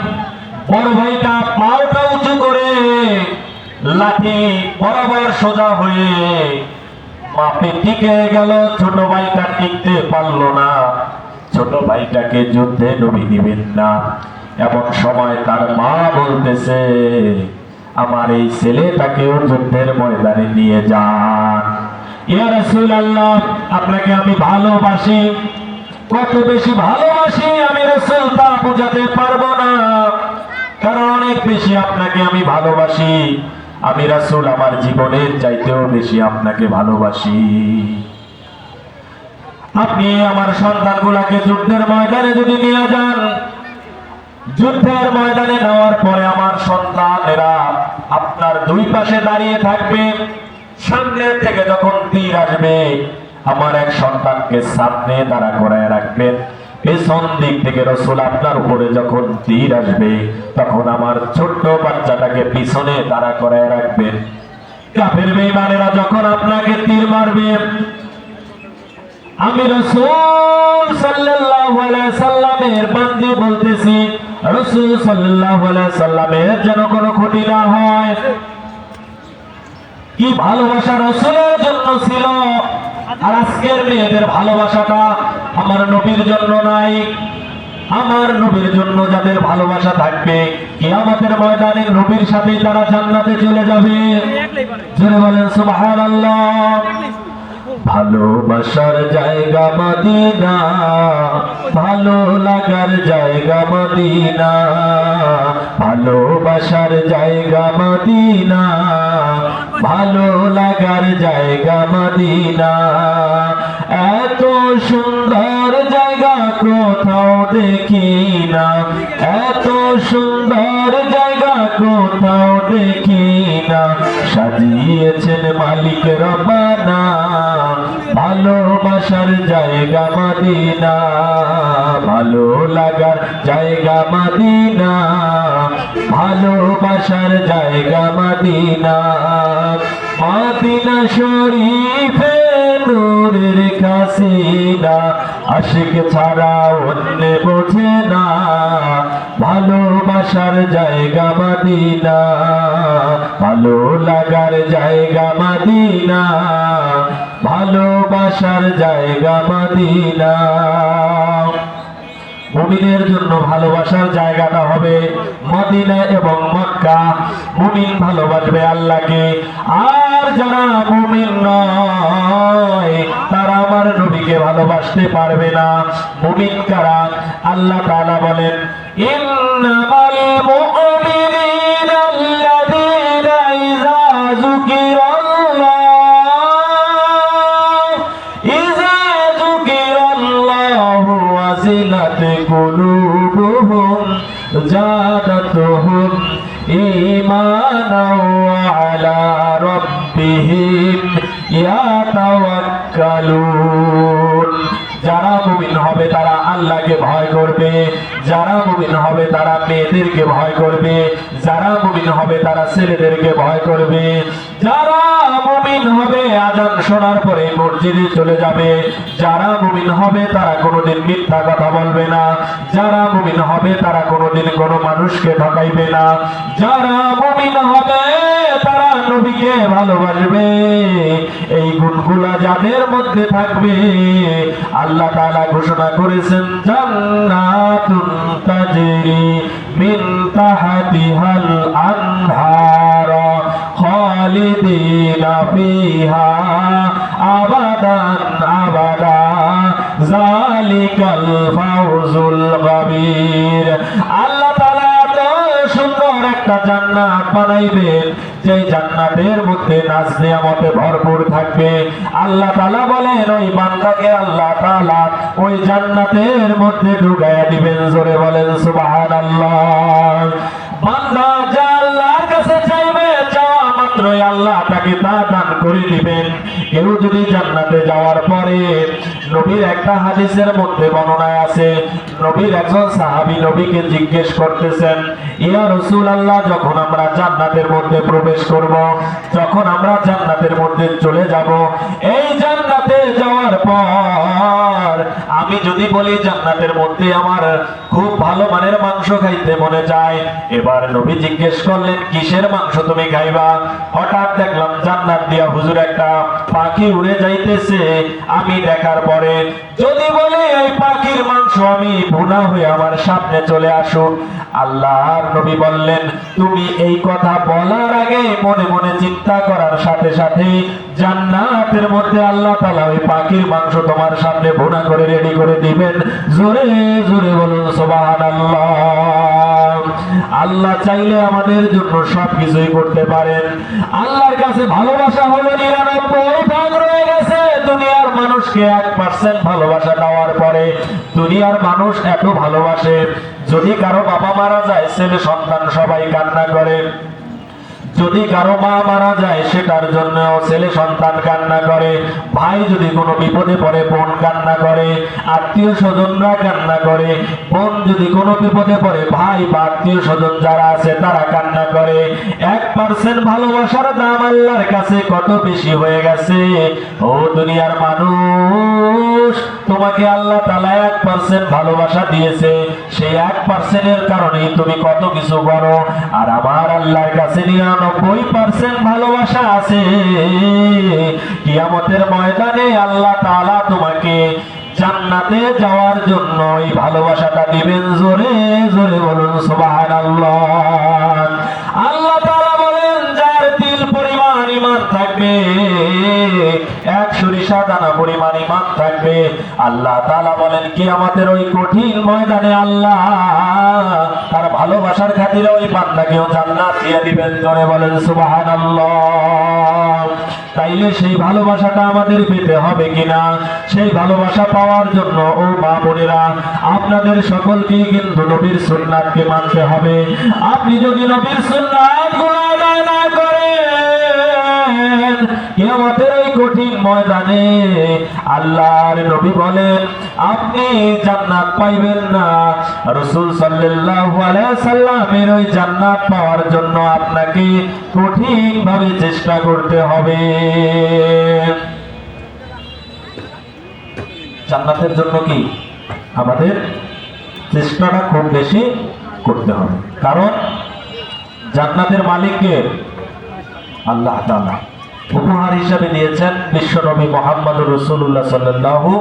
বড় ভাইটা পাওটা উঁচু করে লাঠি বরাবর সোজা হয়ে মাপে টিকে গেল, ছোট ভাইটা টিকতে পারলো না। ছোট ভাইটাকে যুদ্ধে নবী দিবেন না। এমন সময় তার মা বলতেছে, আমার এই ছেলেটাকেও যুদ্ধের ময়দানে নিয়ে যান। ইয়া রাসূলুল্লাহ, আপনাকে আমি ভালোবাসি, কত বেশি ভালোবাসি আমি রাসূল তা বোঝাতে পারবো না, কারণ অনেক বেশি আপনাকে আমি ভালোবাসি। আমি রাসূল আমার জীবনের চাইতেও বেশি আপনাকে ভালোবাসি। আপনি আমার সন্তানগুলাকে যুদ্ধের ময়দানে যদি নিয়ে যান, যুদ্ধের ময়দানে নেওয়ার পরে আমার সন্তানেরা আপনার দুই পাশে দাঁড়িয়ে থাকবে। সামনে থেকে যখন তীর আসবে, আমার এক সন্তানকে সামনে দাঁড়া করায় রাখবেন। পেছন দিক থেকে রাসূল আপনার উপরে যখন তীর আসবে, তখন আমার ছোট্ট বাচ্চাটাকে পিছনে দাঁড়া করায় রাখবেন। কাফের বেঈমানেরা যখন আপনাকে তীর মারবে, আমি রাসূল সাল্লাল্লাহু আলাইহি সাল্লামের বান্দী বলতেছি, রাসূল সাল্লাল্লাহু আলাইহি সাল্লামের যেন কোনো ক্ষতি না হয়। কি ভালোবাসা রাসূলের জন্য ছিল, আর আজকের মেয়েদের ভালোবাসাটা আমার নবীর জন্য নাই। আমার নবীর জন্য যাদের ভালোবাসা থাকবে, কিয়ামতের ময়দানে নবীর সাথে তারা জান্নাতে চলে যাবে। জোরে বলেন সুবহানাল্লাহ। ভালোবাসার জায়গা মদিনা, ভালো লাগার জায়গা মদিনা, ভালোবাসার জায়গা মদিনা, ভালো লাগার জায়গা মদিনা। এত সুন্দর জায়গা কোথাও দেখি না, এত সুন্দর জায়গা কোথাও দেখি না, সাজিয়েছেন মালিক রব্বানা, ভালোবাসার জায়গা মদিনা, ভালো লাগার জায়গা মদিনা, ভালোবাসার জায়গা মদিনা। মদিনা শরীফে নূরের খাসিনা, আশিক ছাড়া অন্য বোঝে না, ভালোবাসার জায়গা মদিনা, ভালো লাগার জায়গা মদিনা, ভালোবাসার জায়গা মদিনা। মুমিনের জন্য ভালোবাসার জায়গাটা হবে মদিনা এবং মক্কা। মুমিন ভালোবাসবে আল্লাহকে, আর যারা মুমিন নয় তারা আমার নবীকে ভালোবাসতে পারবে না। মুমিন কারা? আল্লাহ তাআলা বলেন, ইন্নামাল মুমিনিনা আল্লাযীনা ইযা যুকিরাল্লাহ ওয়াজিলাত কুলুবুহুম যাদাতুহুম ঈমানাও ওয়া আলা রাব্বিহিম ইয়াতাওয়াক্কালুন। যারা মুমিন হবে তারা আল্লাহকে ভয় করবে, যারা মুমিন হবে তারা মেয়েদেরকে ভয় করবে, যারা মুমিন হবে তারা ছেলেদেরকে ভয় করবে, যারা মুমিন হবে আযান শোনার পরে মসজিদে চলে যাবে, যারা মুমিন হবে তারা কোনোদিন মিথ্যা কথা বলবে না, যারা মুমিন হবে তারা কোনোদিন কোনো মানুষকে ঠকাইবে না, যারা মুমিন হবে তারা নবীকে ভালোবাসবে, এই গুণগুলা যাদের মধ্যে থাকবে আল্লাহ তাআলা ঘোষণা করেছেন জান্নাতুন তাজরি মিন তাহতিহাল আনহার খালিদিনা ফিহা আবাদান আবাদা যালিকাল ফাউজুল গাবীর। আল্লাহ তাআলা এত সুন্দর একটা জান্নাত বানাইবেন যে জান্নাতের মধ্যে নাজ নিয়ামতে ভরপুর থাকবে। আল্লাহ তাআলা বলেন ওই বান্দাকে আল্লাহ তাআলা ওই জান্নাতের মধ্যে ঢুকাইয়া দিবেন। জোরে বলেন সুবহানাল্লাহ। বান্দা যা আল্লাহর কাছে চাইবে, চাওয়া মাত্রই আল্লাহ তাকে তা দান করে দিবেন। কেউ যদি জান্নাতে যাওয়ার পরে, নবীর একটা হাদিসের মধ্যে বর্ণনায় আছে, নবীর একজন সাহাবী নবীকে জিজ্ঞেস করতেছেন, ইয়া রাসূলুল্লাহ, যখন আমরা জান্নাতের মধ্যে প্রবেশ করব, যখন আমরা জান্নাতের মধ্যে চলে যাব, এই জান্নাতে যাওয়ার পর আমি যদি বলি জান্নাতের মধ্যে আমার খুব ভালো মানের মাংস খাইতে মনে চায়, এবার নবী জিজ্ঞেস করলেন কিসের মাংস তুমি খাইবা? হঠাৎ দেখলাম জান্নাত দিয়া হুজুর একটা পাখি উড়ে যাইতেছে। আমি দেখার পরে যদি বলি এই পাখির মাংস আমি ভুনা হয়ে আমার সামনে চলে আসুক, আল্লাহর নবী বললেন তুমি এই কথা বলার আগে মনে মনে চিন্তা করার সাথে সাথে জান্নাতের মধ্যে আল্লাহ তাআলা ওই পাখির মাংস তোমার সামনে ভুনা করে রেডি করে দিবেন। জোরে জোরে বলুন সুবহানাল্লাহ। আল্লাহ চাইলে আমাদের জন্য সবকিছুই করতে পারেন। আল্লাহর কাছে ভালোবাসা হলো 99 ভাগ রয়ে গেছে। দুনিয়ার মানুষকে 1% ভালোবাসা দেওয়ার পরে দুনিয়ার মানুষ এত ভালোবাসে, যদি কারো বাবা মারা যায় ছেলে সন্তান সবাই কান্না করে, যদি কারো মা মারা যায় সেটার জন্য ছেলে সন্তান কান্না করে, ভাই যদি কোনো বিপদে পড়ে বোন কান্না করে, আত্মীয় স্বজনরা কান্না করে, বোন যদি কোনো বিপদে পড়ে ভাই বা আত্মীয় স্বজন যারা আছে তারা কান্না করে। 1% ভালোবাসার দাম আল্লাহর কাছে কত বেশি হয়ে গেছে। ও দুনিয়ার মানুষ, তোমাকে আল্লাহ তাআলা 1% ভালোবাসা দিয়েছে, সেই 1% এর কারণেই তুমি কত কিছু করো। আর আমার আল্লাহর কাছে 99% ভালোবাসা আছে। কিয়ামতের ময়দানে আল্লাহ তাআলা তোমাকে জান্নাতে যাওয়ার জন্য এই ভালোবাসাটা দিবেন। জোরে জোরে বলুন সুবহানাল্লাহ। আল্লাহ তাআলা বলেন যার তিল পরিমাণ ঈমান থাকবে, 1 সরিষা দানা পরিমাণ ঈমান থাকবে, আল্লাহ তাআলা বলেন কিয়ামতের ওই কঠিন ময়দানে আল্লাহ তার ভালোবাসার খাতিরে ওই বান্দাকেও জান্নাত দিয়ে দিবেন। জোরে বলেন সুবহানাল্লাহ। তাইলে সেই ভালোবাসাটা আমাদের পেতে হবে কিনা, সেই ভালোবাসা পাওয়ার জন্য ও মা বোনেরা আপনাদের সকলকেই কিন্তু নবীর সুন্নাতকে মানতে হবে। আপনি যদি নবীর সুন্নাতগুলো আদায় না করেন, কিয়ামতের ওই কঠিন ময়দানে আল্লাহর নবী বলেন আপনি জান্নাত পাইবেন না। রাসূল সাল্লাল্লাহু আলাইহি সাল্লামের ওই জান্নাত পাওয়ার জন্য আপনাকে কঠিনভাবে চেষ্টা করতে হবে। জান্নাতের জন্য কি আমাদের চেষ্টাটা খুব বেশি করতে হবে, কারণ জান্নাতের মালিককে আল্লাহ তাআলা উপহার হিসেবে দিয়েছেন বিশ্বনবী মুহাম্মদুর রাসূলুল্লাহ সাল্লাল্লাহু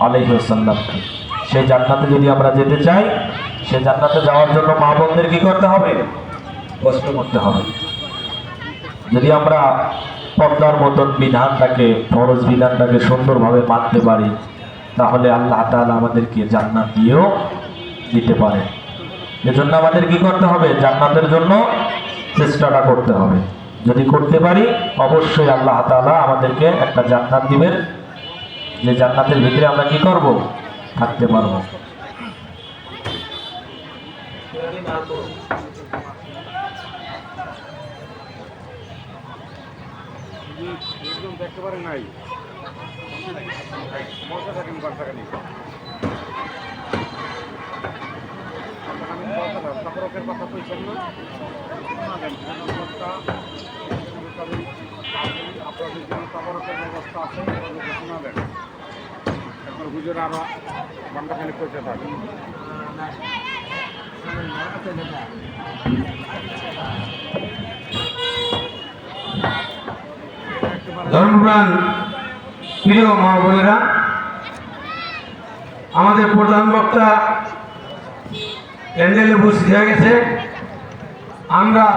আলাইহি ওয়াসাল্লাম। সেই জান্নাতে যদি আমরা যেতে চাই, সেই জান্নাতে যাওয়ার জন্য মা বোনদের কি করতে হবে? কষ্ট করতে হবে। যদি আমরা পর্দার মতন বিধানটাকে, ফরজ বিধানটাকে সুন্দরভাবে মানতে পারি, তাহলে আল্লাহ তাআলা আমাদেরকে জান্নাত দিয়েও দিতে পারে। এজন্য আমাদের কি করতে হবে? জান্নাতের জন্য চেষ্টাটা করতে হবে। যদি করতে পারি অবশ্যই আল্লাহ তাআলা আমাদেরকে একটা জান্নাত দিবেন, যে জান্নাতের ভিতরে আমরা কি করব? থাকতে পারব। দেখতে পারেন নাই মজা থাকেন বাচ্চাকে নিয়ে তারপরের কথা কইছেন না আপনাদের জন্য তারপরের ব্যবস্থা আছে, ঘোষণা দেন। এখন হুজুর আরো বাংলাখানে কইতে থাকেন। ধর্মপ্রাণ প্রিয় মা বোনেরা, আমাদের প্রধান বক্তা প্যান্ডেলে উপস্থিত হয়ে গেছে। আমরা